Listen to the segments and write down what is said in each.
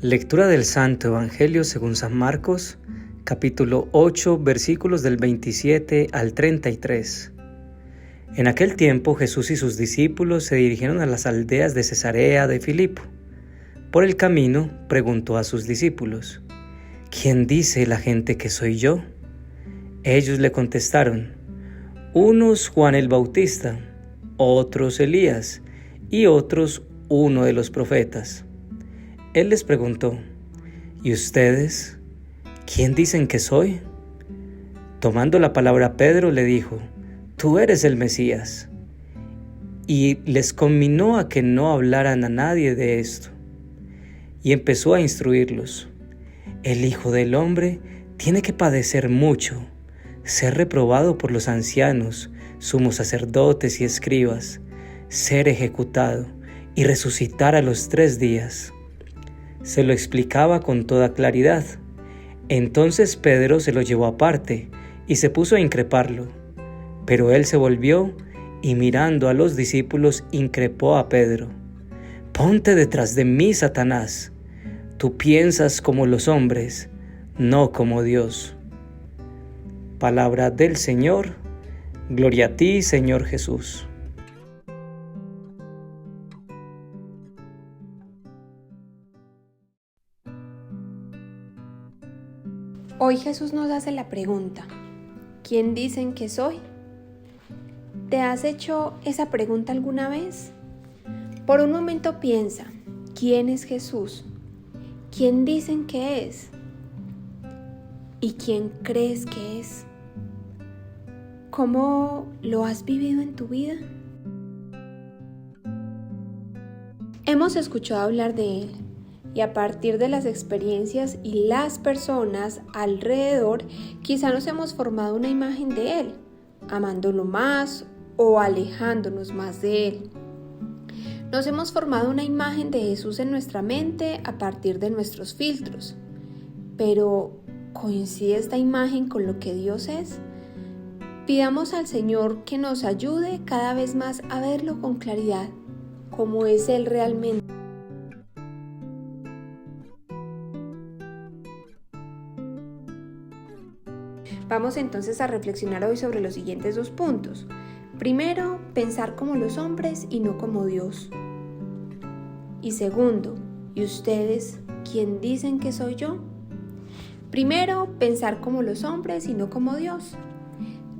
Lectura del Santo Evangelio según San Marcos, capítulo 8, versículos del 27 al 33. En aquel tiempo Jesús y sus discípulos se dirigieron a las aldeas de Cesarea de Filipo. Por el camino preguntó a sus discípulos: ¿Quién dice la gente que soy yo? Ellos le contestaron: unos Juan el Bautista, otros Elías y otros uno de los profetas. Él les preguntó: ¿y ustedes? ¿Quién dicen que soy? Tomando la palabra Pedro le dijo: tú eres el Mesías. Y les conminó a que no hablaran a nadie de esto. Y empezó a instruirlos: el Hijo del Hombre tiene que padecer mucho, ser reprobado por los ancianos, sumos sacerdotes y escribas, ser ejecutado y resucitar a los 3 días. Se lo explicaba con toda claridad. Entonces Pedro se lo llevó aparte y se puso a increparlo. Pero él se volvió y mirando a los discípulos increpó a Pedro: ponte detrás de mí, Satanás. Tú piensas como los hombres, no como Dios. Palabra del Señor. Gloria a ti, Señor Jesús. Hoy Jesús nos hace la pregunta: ¿quién dicen que soy? ¿Te has hecho esa pregunta alguna vez? Por un momento piensa: ¿quién es Jesús? ¿Quién dicen que es? ¿Y quién crees que es? ¿Cómo lo has vivido en tu vida? Hemos escuchado hablar de Él. Y a partir de las experiencias y las personas alrededor, quizá nos hemos formado una imagen de Él, amándolo más o alejándonos más de Él. Nos hemos formado una imagen de Jesús en nuestra mente a partir de nuestros filtros. Pero, ¿coincide esta imagen con lo que Dios es? Pidamos al Señor que nos ayude cada vez más a verlo con claridad, como es Él realmente. Vamos entonces a reflexionar hoy sobre los siguientes 2 puntos. Primero, pensar como los hombres y no como Dios. Y segundo, ¿y ustedes quién dicen que soy yo? Primero, pensar como los hombres y no como Dios.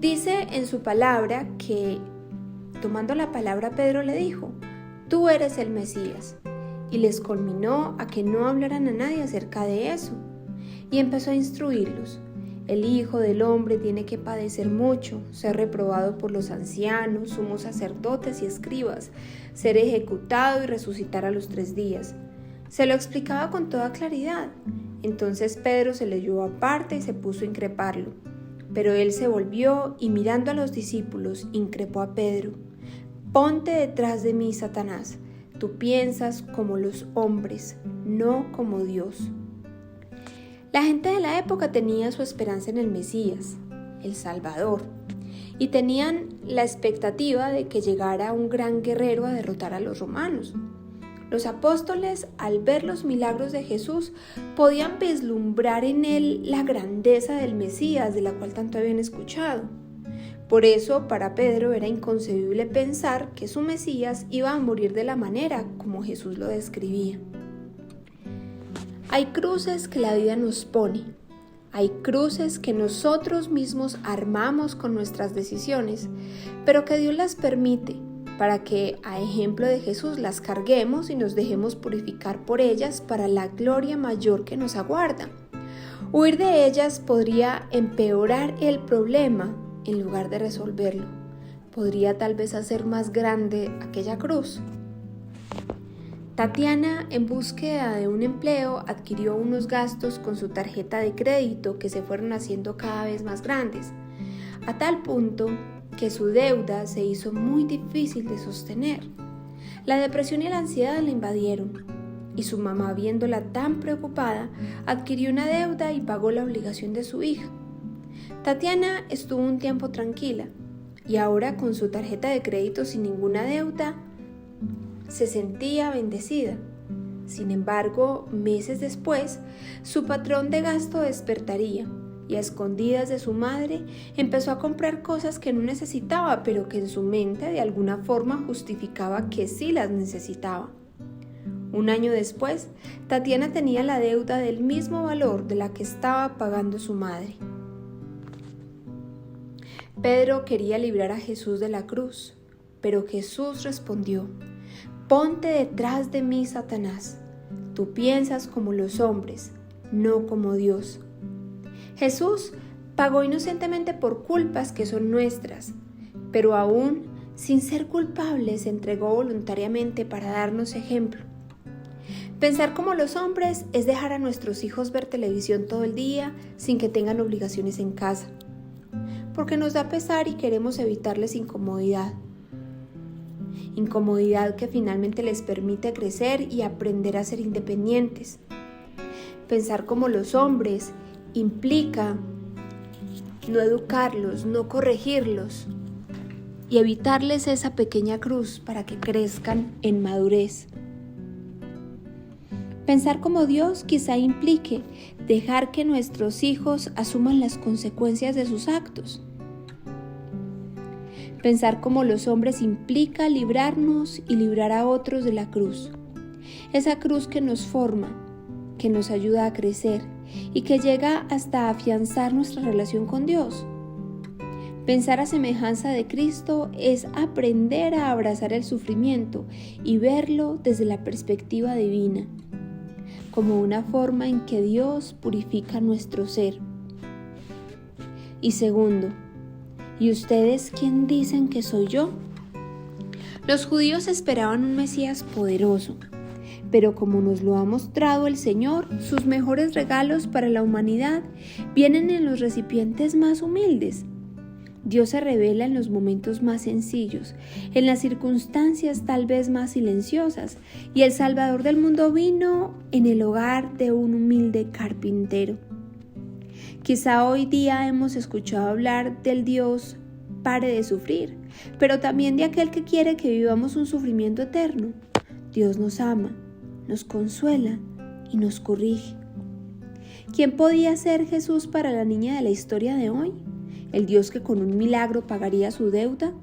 Dice en su palabra que, tomando la palabra, Pedro le dijo: tú eres el Mesías. Y les conminó a que no hablaran a nadie acerca de eso. Y empezó a instruirlos: el Hijo del Hombre tiene que padecer mucho, ser reprobado por los ancianos, sumos sacerdotes y escribas, ser ejecutado y resucitar a los 3 días. Se lo explicaba con toda claridad. Entonces Pedro se le llevó aparte y se puso a increparlo. Pero él se volvió y mirando a los discípulos, increpó a Pedro: ponte detrás de mí, Satanás. Tú piensas como los hombres, no como Dios. La gente de la época tenía su esperanza en el Mesías, el Salvador, y tenían la expectativa de que llegara un gran guerrero a derrotar a los romanos. Los apóstoles, al ver los milagros de Jesús, podían vislumbrar en él la grandeza del Mesías, de la cual tanto habían escuchado. Por eso, para Pedro era inconcebible pensar que su Mesías iba a morir de la manera como Jesús lo describía. Hay cruces que la vida nos pone, hay cruces que nosotros mismos armamos con nuestras decisiones, pero que Dios las permite para que, a ejemplo de Jesús, las carguemos y nos dejemos purificar por ellas para la gloria mayor que nos aguarda. Huir de ellas podría empeorar el problema en lugar de resolverlo. Podría tal vez hacer más grande aquella cruz. Tatiana, en búsqueda de un empleo, adquirió unos gastos con su tarjeta de crédito que se fueron haciendo cada vez más grandes, a tal punto que su deuda se hizo muy difícil de sostener. La depresión y la ansiedad la invadieron, y su mamá, viéndola tan preocupada, adquirió una deuda y pagó la obligación de su hija. Tatiana estuvo un tiempo tranquila, y ahora con su tarjeta de crédito sin ninguna deuda, se sentía bendecida. Sin embargo, meses después, su patrón de gasto despertaría y a escondidas de su madre empezó a comprar cosas que no necesitaba, pero que en su mente de alguna forma justificaba que sí las necesitaba. Un año después, Tatiana tenía la deuda del mismo valor de la que estaba pagando su madre. Pedro quería librar a Jesús de la cruz, pero Jesús respondió: «Ponte detrás de mí, Satanás. Tú piensas como los hombres, no como Dios». Jesús pagó inocentemente por culpas que son nuestras, pero aún sin ser culpable se entregó voluntariamente para darnos ejemplo. Pensar como los hombres es dejar a nuestros hijos ver televisión todo el día sin que tengan obligaciones en casa, porque nos da pesar y queremos evitarles incomodidad que finalmente les permite crecer y aprender a ser independientes. Pensar como los hombres implica no educarlos, no corregirlos y evitarles esa pequeña cruz para que crezcan en madurez. Pensar como Dios quizá implique dejar que nuestros hijos asuman las consecuencias de sus actos. Pensar como los hombres implica librarnos y librar a otros de la cruz. Esa cruz que nos forma, que nos ayuda a crecer y que llega hasta afianzar nuestra relación con Dios. Pensar a semejanza de Cristo es aprender a abrazar el sufrimiento y verlo desde la perspectiva divina, como una forma en que Dios purifica nuestro ser. Y segundo, ¿y ustedes quién dicen que soy yo? Los judíos esperaban un Mesías poderoso, pero como nos lo ha mostrado el Señor, sus mejores regalos para la humanidad vienen en los recipientes más humildes. Dios se revela en los momentos más sencillos, en las circunstancias tal vez más silenciosas, y el Salvador del mundo vino en el hogar de un humilde carpintero. Quizá hoy día hemos escuchado hablar del Dios pare de sufrir, pero también de aquel que quiere que vivamos un sufrimiento eterno. Dios nos ama, nos consuela y nos corrige. ¿Quién podía ser Jesús para la niña de la historia de hoy? ¿El Dios que con un milagro pagaría su deuda?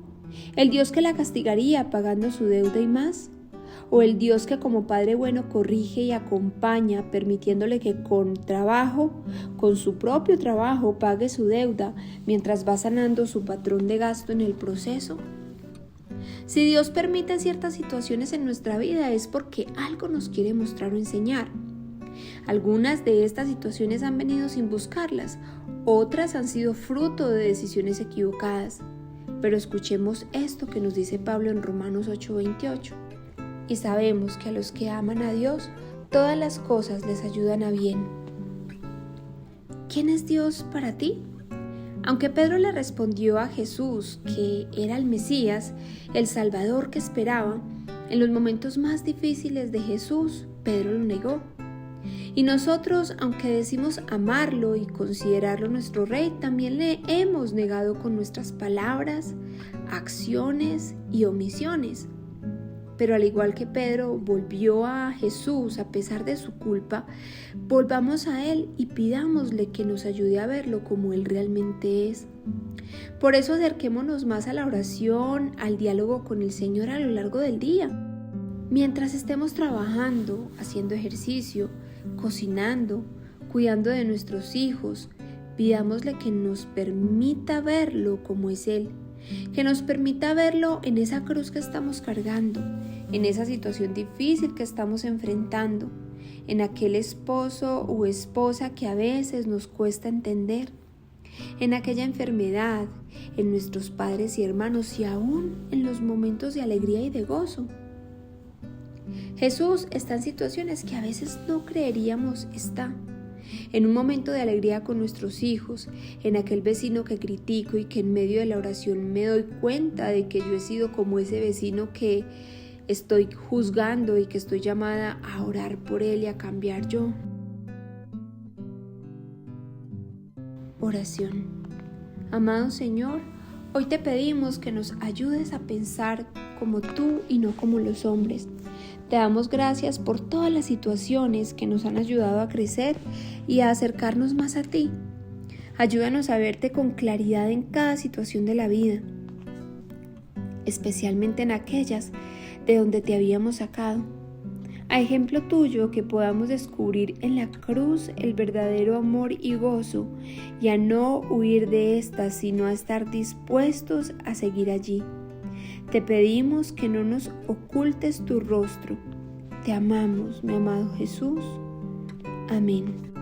¿El Dios que la castigaría pagando su deuda y más? ¿O el Dios que como Padre bueno corrige y acompaña, permitiéndole que con su propio trabajo, pague su deuda mientras va sanando su patrón de gasto en el proceso? Si Dios permite ciertas situaciones en nuestra vida es porque algo nos quiere mostrar o enseñar. Algunas de estas situaciones han venido sin buscarlas, otras han sido fruto de decisiones equivocadas. Pero escuchemos esto que nos dice Pablo en Romanos 8:28. Y sabemos que a los que aman a Dios, todas las cosas les ayudan a bien. ¿Quién es Dios para ti? Aunque Pedro le respondió a Jesús que era el Mesías, el Salvador que esperaba, en los momentos más difíciles de Jesús, Pedro lo negó. Y nosotros, aunque decimos amarlo y considerarlo nuestro Rey, también le hemos negado con nuestras palabras, acciones y omisiones. Pero al igual que Pedro volvió a Jesús a pesar de su culpa, volvamos a Él y pidámosle que nos ayude a verlo como Él realmente es. Por eso acerquémonos más a la oración, al diálogo con el Señor a lo largo del día. Mientras estemos trabajando, haciendo ejercicio, cocinando, cuidando de nuestros hijos, pidámosle que nos permita verlo como es Él, que nos permita verlo en esa cruz que estamos cargando, en esa situación difícil que estamos enfrentando, en aquel esposo o esposa que a veces nos cuesta entender, en aquella enfermedad, en nuestros padres y hermanos y aún en los momentos de alegría y de gozo. Jesús está en situaciones que a veces no creeríamos está. En un momento de alegría con nuestros hijos, en aquel vecino que critico y que en medio de la oración me doy cuenta de que yo he sido como ese vecino que estoy juzgando y que estoy llamada a orar por él y a cambiar yo. Oración. Amado Señor, hoy te pedimos que nos ayudes a pensar como tú y no como los hombres. Te damos gracias por todas las situaciones que nos han ayudado a crecer y a acercarnos más a ti. Ayúdanos a verte con claridad en cada situación de la vida, especialmente en aquellas de donde te habíamos sacado. A ejemplo tuyo, que podamos descubrir en la cruz el verdadero amor y gozo, y a no huir de estas, sino a estar dispuestos a seguir allí. Te pedimos que no nos ocultes tu rostro. Te amamos, mi amado Jesús. Amén.